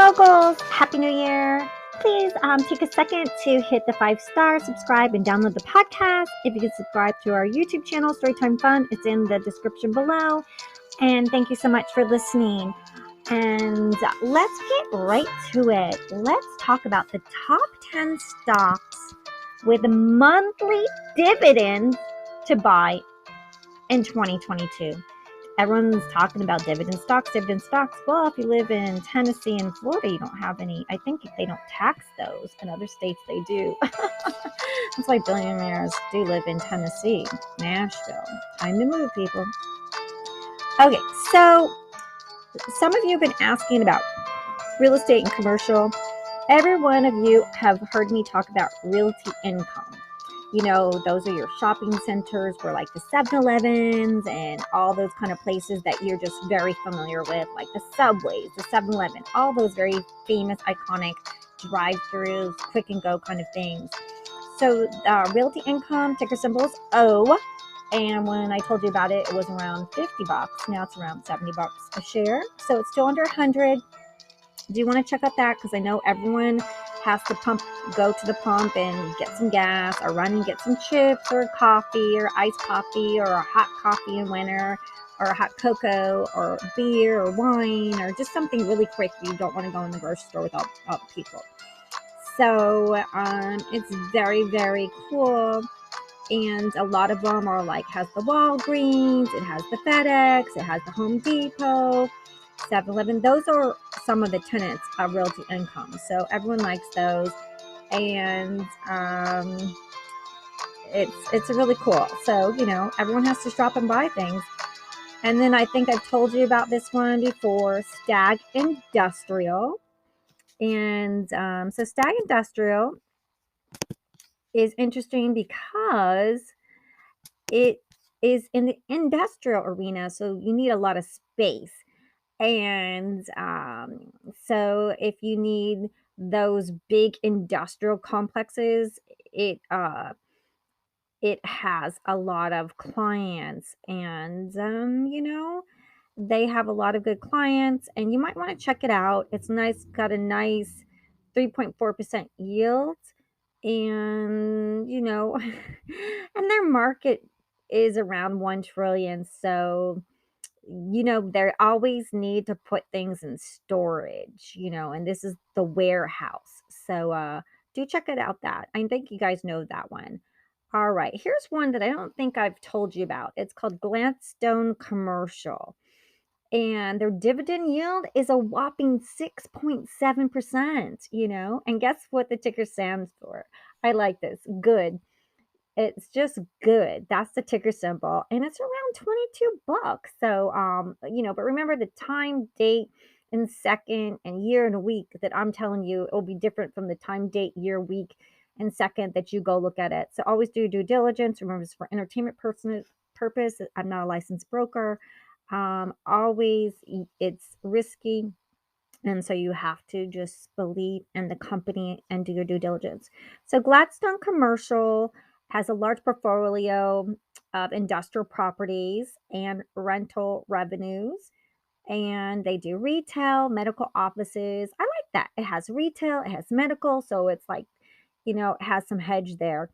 moguls, happy new year. Please take a second to hit the 5-star, subscribe, and download the podcast. If you can subscribe to our YouTube channel, Storytime Fun, it's in the description below. And thank you so much for listening. And let's get right to it. Let's talk about the top 10 stocks with monthly dividends to buy in 2022. Everyone's talking about dividend stocks. Well, if you live in Tennessee and Florida, you don't have any. I think they don't tax those. In other states, they do. That's why billionaires do live in Tennessee, Nashville. Time to move, people. Okay, so some of you have been asking about real estate and commercial. Every one of you have heard me talk about realty income. You know, those are your shopping centers where like the 7-Elevens and all those kind of places that you're just very familiar with, like the Subways, the 7-Eleven, all those very famous, iconic drive-throughs, quick and go kind of things. So realty income, ticker symbols O. And when I told you about it, it was around $50. Now it's around $70 a share. So it's still under 100. Do you want to check out that? Because I know everyone has to go to the pump and get some gas, or run and get some chips or coffee or iced coffee or a hot coffee in winter, or a hot cocoa or beer or wine, or just something really quick. You don't want to go in the grocery store without people. So it's very, very cool. And a lot of them are like, has the Walgreens, it has the FedEx, it has the Home Depot, 7-Eleven. Those are some of the tenants of realty income. So everyone likes those. And it's really cool. So, you know, everyone has to shop and buy things. And then I think I've told you about this one before, Stag Industrial. And so Stag Industrial is interesting because it is in the industrial arena, so you need a lot of space. And so if you need those big industrial complexes, it has a lot of clients, and you know, they have a lot of good clients, and you might want to check it out. It's nice, got a nice 3.4% yield, and you know, and their market is around 1 trillion. So, you know, they always need to put things in storage, you know, and this is the warehouse. So do check it out. That I think you guys know that one. All right, here's one that I don't think I've told you about. It's called Gladstone Commercial, and their dividend yield is a whopping 6.7%, you know. And guess what the ticker stands for? I like this. Good. It's just good. That's the ticker symbol, and it's around $22. So, you know, but remember the time, date, and second, and year and a week that I'm telling you, it will be different from the time, date, year, week, and second that you go look at it. So always do due diligence. Remember, it's for entertainment purpose. I'm not a licensed broker. Always, it's risky. And so you have to just believe in the company and do your due diligence. So Gladstone Commercial has a large portfolio of industrial properties and rental revenues. And they do retail, medical offices. I like that. It has retail, it has medical. So it's like, you know, it has some hedge there.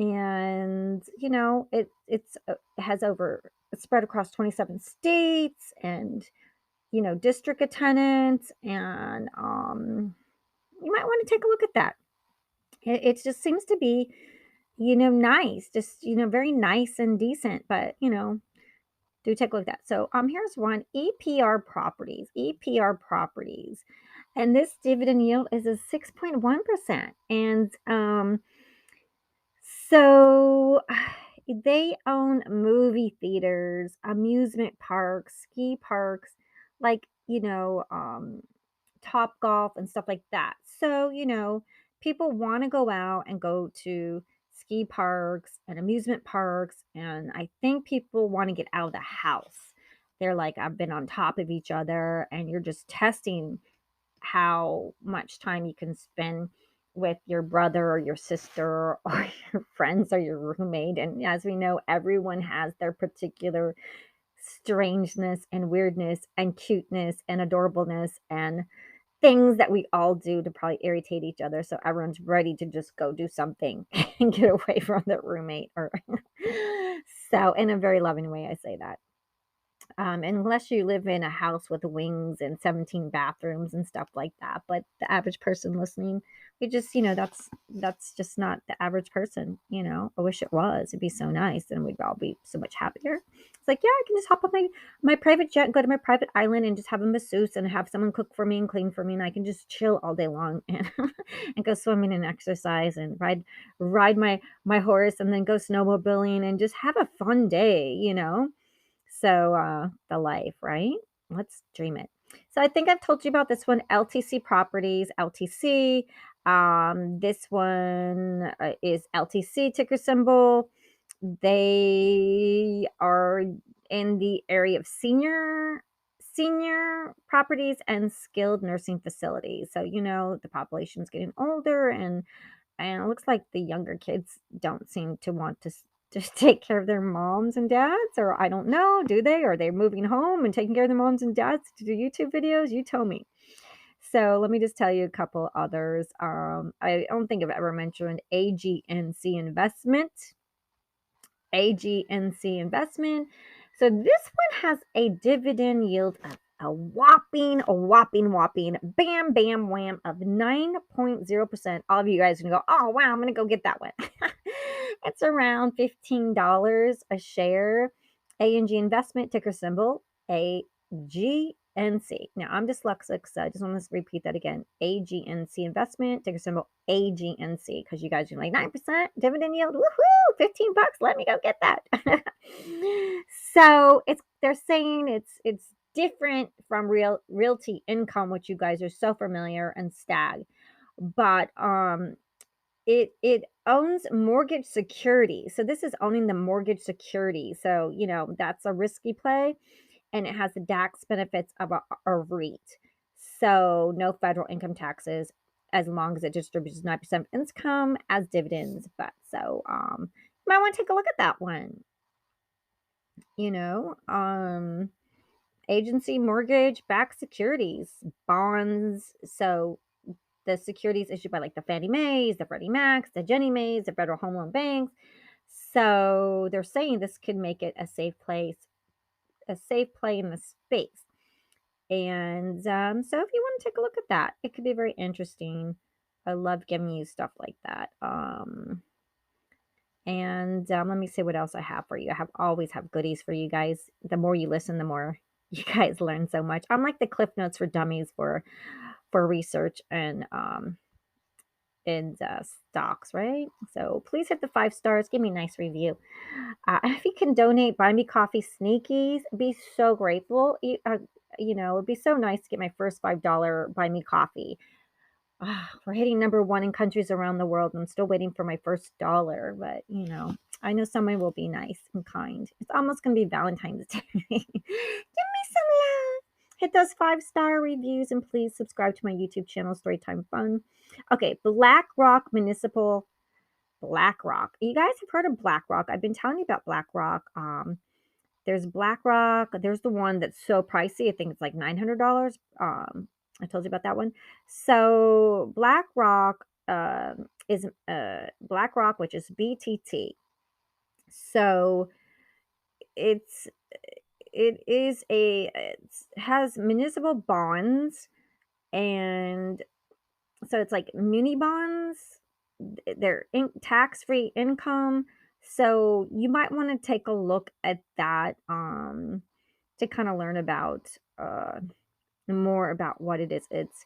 And, you know, it has it's spread across 27 states, and you know, district attendants, and you might want to take a look at that. It just seems to be, you know, nice, just, you know, very nice and decent, but, you know, do take a look at that. So here's one, EPR Properties. And this dividend yield is a 6.1%. And so they own movie theaters, amusement parks, ski parks, like, you know, Top Golf and stuff like that. So, you know, people want to go out and go to ski parks and amusement parks. And I think people want to get out of the house. They're like, I've been on top of each other, and you're just testing how much time you can spend with your brother or your sister or your friends or your roommate. And as we know, everyone has their particular strangeness and weirdness and cuteness and adorableness, and things that we all do to probably irritate each other. So everyone's ready to just go do something and get away from their roommate. Or so, in a very loving way, I say that. Unless you live in a house with wings and 17 bathrooms and stuff like that. But the average person listening, we just, that's just not the average person. I wish it was. It'd be so nice, and we'd all be so much happier. It's like, yeah, I can just hop on my private jet, go to my private island, and just have a masseuse and have someone cook for me and clean for me, and I can just chill all day long and and go swimming and exercise and ride my horse, and then go snowmobiling and just have a fun day. So, the life, right? Let's dream it. So I think I've told you about this one, LTC Properties, LTC. This one is LTC ticker symbol. They are in the area of senior properties and skilled nursing facilities. So, the population's getting older, and it looks like the younger kids don't seem to want to just take care of their moms and dads, or I don't know, do they? Are they moving home and taking care of their moms and dads to do YouTube videos? You tell me. So let me just tell you a couple others. I don't think I've ever mentioned AGNC Investment. AGNC Investment. So this one has a dividend yield of a whopping, bam, bam, wham of 9.0%. All of you guys are going to go, oh, wow, I'm going to go get that one. It's around $15 a share. ANG Investment, ticker symbol AGNC. Now, I'm dyslexic, so I just want to repeat that again. AGNC Investment, ticker symbol AGNC, because you guys are like 9% dividend yield. Woohoo! $15. Let me go get that. So they're saying it's different from realty income, which you guys are so familiar, and Stag, but it owns mortgage security. So this is owning the mortgage security. So that's a risky play, and it has the tax benefits of a REIT. So no federal income taxes as long as it distributes 9% of income as dividends. But so you might want to take a look at that one. Agency mortgage backed securities, bonds. So the securities issued by like the Fannie Mae's, the Freddie Mac's, the Ginnie Mae's, the Federal Home Loan Banks. So they're saying this could make it a safe play in the space. And so if you want to take a look at that, it could be very interesting. I love giving you stuff like that. And let me see what else I have for you. Always have goodies for you guys. The more you listen, the more you guys learn so much. I'm like the Cliff Notes for dummies for research and stocks, right? So please hit the 5 stars. Give me a nice review. If you can donate, buy me coffee, Sneakies. Be so grateful. It'd be so nice to get my first $5 buy me coffee. We're hitting number 1 in countries around the world. I'm still waiting for my first dollar, but I know someone will be nice and kind. It's almost going to be Valentine's Day. Give me some love. Hit those 5-star reviews, and please subscribe to my YouTube channel, Storytime Fun. Okay, BlackRock Municipal. BlackRock. You guys have heard of BlackRock. I've been telling you about BlackRock. There's BlackRock. There's the one that's so pricey. I think it's like $900. I told you about that one. So BlackRock is BlackRock, which is BTT. So it has municipal bonds, and so it's like muni bonds. They're tax-free income. So you might want to take a look at that to kind of learn about more about what it is. It's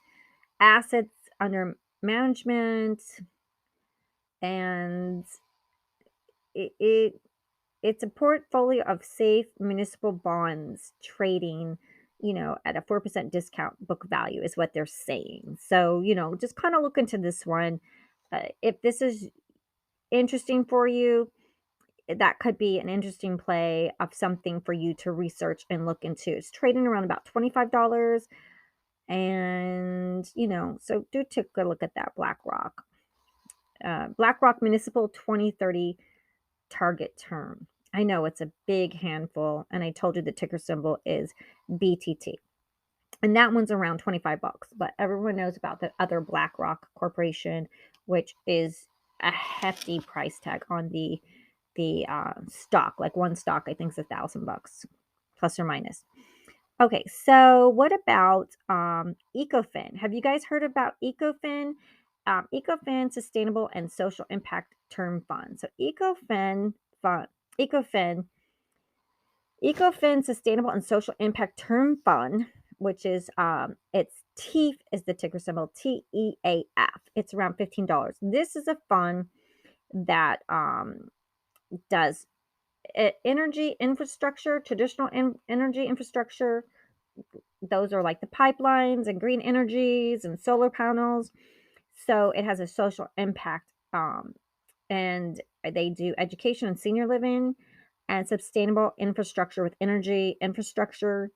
assets under management, and it's a portfolio of safe municipal bonds trading, at a 4% discount book value is what they're saying. So, just kind of look into this one. If this is interesting for you, that could be an interesting play of something for you to research and look into. It's trading around about $25. And, so do take a look at that BlackRock. BlackRock Municipal 2030 target term. I know it's a big handful, and I told you the ticker symbol is BTT. And that one's around 25 bucks. But everyone knows about the other BlackRock Corporation, which is a hefty price tag on the stock. Like one stock, I think, is $1,000 plus or minus. Okay, so what about Ecofin? Have you guys heard about Ecofin? Ecofin Sustainable and Social Impact Term Fund. So Ecofin Ecofin Sustainable and Social Impact Term Fund, which is its TEAF is the ticker symbol, TEAF. It's around $15. This is a fund that does energy infrastructure, traditional energy infrastructure. Those are like the pipelines and green energies and solar panels. So it has a social impact, and they do education and senior living and sustainable infrastructure with energy infrastructure.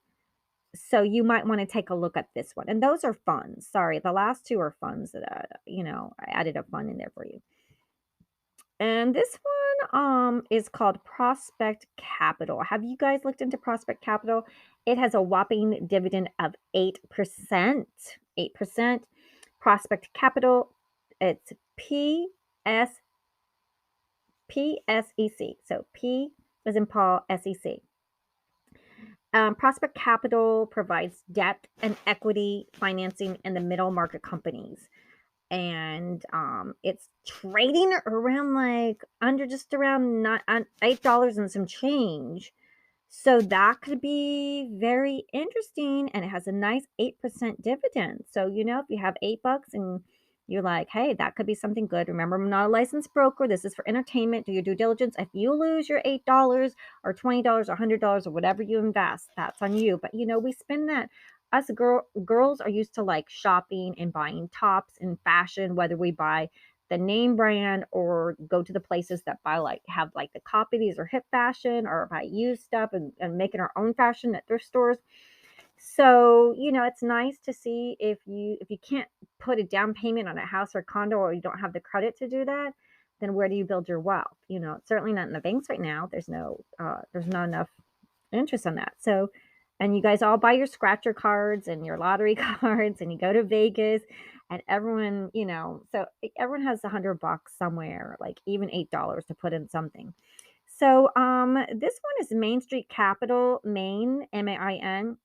So you might want to take a look at this one. And those are funds. Sorry, the last two are funds that I added a fund in there for you. And this one is called Prospect Capital. Have you guys looked into Prospect Capital? It has a whopping dividend of 8%. 8%. Prospect Capital, it's PSEC. So P as in Paul, SEC. Prospect Capital provides debt and equity financing in the middle market companies. And it's trading around like under just around not $8 and some change. So that could be very interesting, and it has a nice 8% dividend. So, if you have $8 and you're like, hey, that could be something good. Remember, I'm not a licensed broker. This is for entertainment. Do your due diligence. If you lose your $8 or $20 or $100 or whatever you invest, that's on you. But, we spend that. Us girls are used to like shopping and buying tops and fashion, whether we buy the name brand or go to the places that have like the copy these are hip fashion, or buy used stuff and making our own fashion at thrift stores. So it's nice to see if you can't put a down payment on a house or condo, or you don't have the credit to do that, then where do you build your wealth? It's certainly not in the banks right now. There's not enough interest on that. So, and you guys all buy your scratcher cards and your lottery cards, and you go to Vegas, and everyone, so everyone has $100 somewhere, like even $8 to put in something. So, this one is Main Street Capital, Maine, MAIN,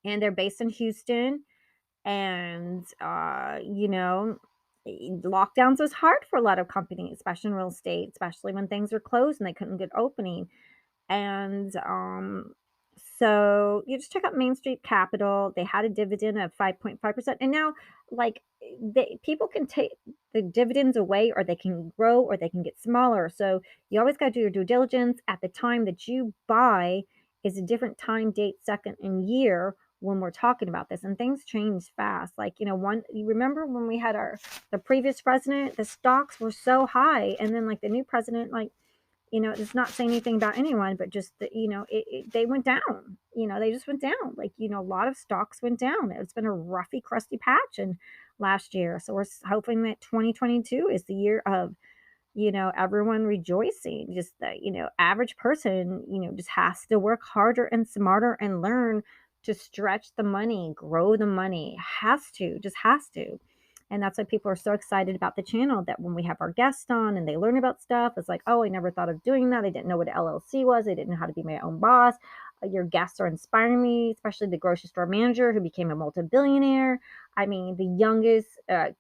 and they're based in Houston. And, lockdowns was hard for a lot of companies, especially in real estate, especially when things were closed and they couldn't get opening. And so you just check out Main Street Capital. They had a dividend of 5.5%. And now, like, people can take the dividends away, or they can grow, or they can get smaller. So you always got to do your due diligence. At the time that you buy is a different time, date, second, and year when we're talking about this. And things change fast. Like, you remember when we had the previous president, the stocks were so high. And then, like, the new president, like, it's not saying anything about anyone, but just that, they went down. They just went down. Like, a lot of stocks went down. It's been a roughy, crusty patch in last year. So we're hoping that 2022 is the year of, everyone rejoicing. Just the, average person, just has to work harder and smarter and learn to stretch the money, grow the money. Just has to. And that's why people are so excited about the channel, that when we have our guests on and they learn about stuff, it's like, oh, I never thought of doing that. I didn't know what an LLC was. I didn't know how to be my own boss. Your guests are inspiring me, especially the grocery store manager who became a multi-billionaire. I mean, the youngest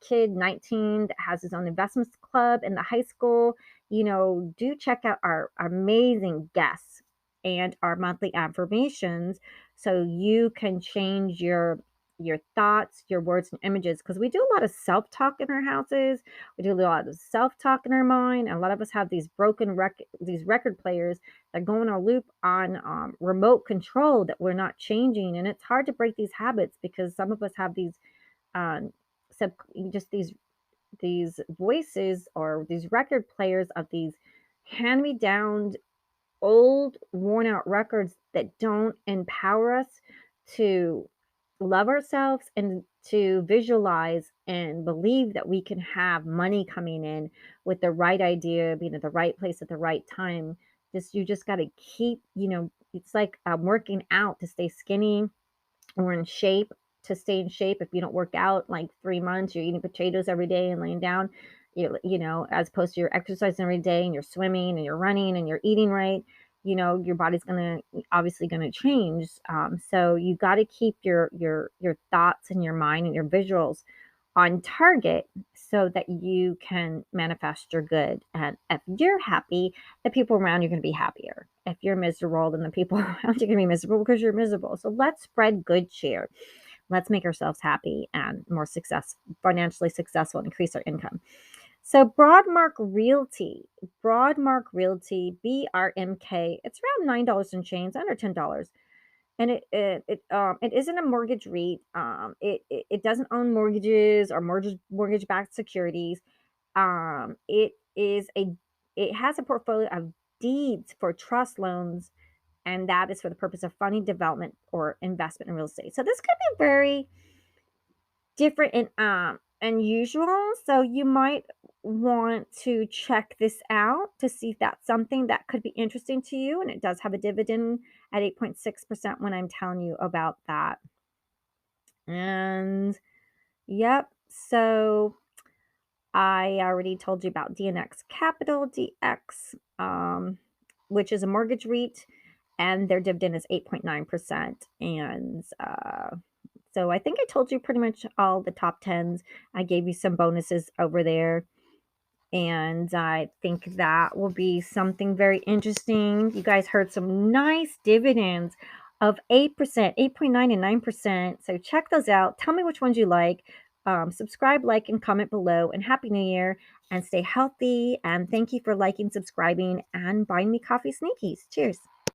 kid, 19, that has his own investments club in the high school. Do check out our amazing guests and our monthly affirmations, so you can change your thoughts, your words, and images, because we do a lot of self-talk in our houses. We do a lot of self-talk in our mind, and a lot of us have these these record players that go in a loop on remote control that we're not changing. And it's hard to break these habits, because some of us have these um, sub just these voices, or these record players of these hand-me-down old worn out records that don't empower us to love ourselves and to visualize and believe that we can have money coming in with the right idea, being at the right place at the right time. You just got to keep, it's like working out to stay skinny or in shape, to stay in shape. If you don't work out like 3 months, you're eating potatoes every day and laying down, as opposed to you're exercising every day and you're swimming and you're running and you're eating right, your body's obviously gonna change. So you got to keep your thoughts and your mind and your visuals on target so that you can manifest your good. And if you're happy, the people around you are going to be happier. If you're miserable, then the people around you are going to be miserable because you're miserable. So let's spread good cheer. Let's make ourselves happy and more financially successful, and increase our income. So BRMK, it's around $9 and change, under $10. And it isn't a mortgage REIT. It doesn't own mortgages or mortgage backed securities. It is it has a portfolio of deeds for trust loans, and that is for the purpose of funding development or investment in real estate. So this could be very different and unusual. So you might want to check this out to see if that's something that could be interesting to you. And it does have a dividend at 8.6% when I'm telling you about that. And yep, so I already told you about DNX Capital, DX, which is a mortgage REIT, and their dividend is 8.9%. And so I think I told you pretty much all the top 10s. I gave you some bonuses over there. And I think that will be something very interesting. You guys heard some nice dividends of 8%, 8.9 and 9%. So check those out. Tell me which ones you like. Subscribe, like, and comment below. And Happy New Year. And stay healthy. And thank you for liking, subscribing, and buying me coffee Sneakies. Cheers.